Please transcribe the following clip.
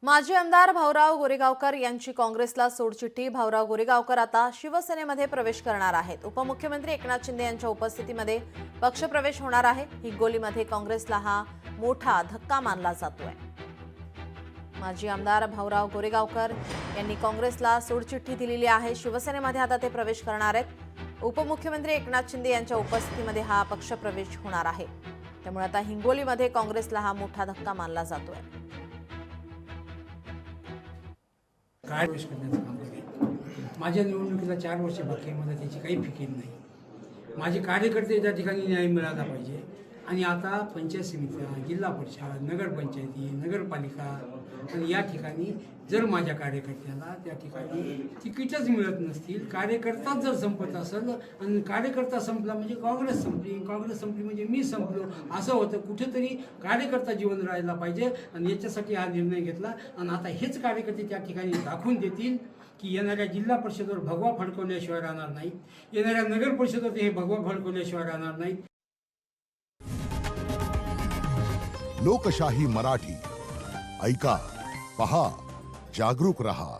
माजी आमदार भाऊराव गोरेगावकर यांची काँग्रेसला सोडचिठ्ठी। भाऊराव गोरेगावकर आता शिवसेनेमध्ये प्रवेश करणार आहेत। उपमुख्यमंत्री एकनाथ शिंदे यांच्या उपस्थितीमध्ये पक्षप्रवेश होणार आहे। हिंगोलीमध्ये काँग्रेसला हा मोठा धक्का मानला जातोय। माजी आमदार भाऊराव गोरेगावकर यांनी काँग्रेसला सोडचिठ्ठी दिलेली आहे। शिवसेनेमध्ये आता ते प्रवेश करणार आहेत। उपमुख्यमंत्री एकनाथ शिंदे यांच्या उपस्थितीमध्ये हा पक्षप्रवेश होणार आहे। त्यामुळे आता हिंगोलीमध्ये काँग्रेसला हा मोठा धक्का मानला जातोय। काय प्रवेश करण्याचं काम केले। माझ्या निवडणुकीला 4 वर्ष बाकी आहे, मला त्याची काही फिकीर नाही। माझे कार्यकर्ते त्या ठिकाणी न्याय मिळाला पाहिजे आणि आता पंचायत समित्या, जिल्हा परिषद, नगरपंचायती, नगरपालिका आणि या ठिकाणी जर माझ्या कार्यकर्त्याला त्या ठिकाणी तिकीटच मिळत नसतील, कार्यकर्ताच जर संपत असेल आणि कार्यकर्ता संपला म्हणजे काँग्रेस संपली म्हणजे मी संपलो असं होतं। कुठेतरी कार्यकर्ता जीवन राहायला पाहिजे आणि याच्यासाठी हा निर्णय घेतला। आणि आता हेच कार्यकर्ते त्या ठिकाणी दाखवून देतील की येणाऱ्या जिल्हा परिषदेवर भगवा फडकवल्याशिवाय राहणार नाही, येणाऱ्या नगर परिषदेवर हे भगवा फडकवल्याशिवाय राहणार नाही। लोकशाही मराठी ऐका, पहा, जागरूक रहा।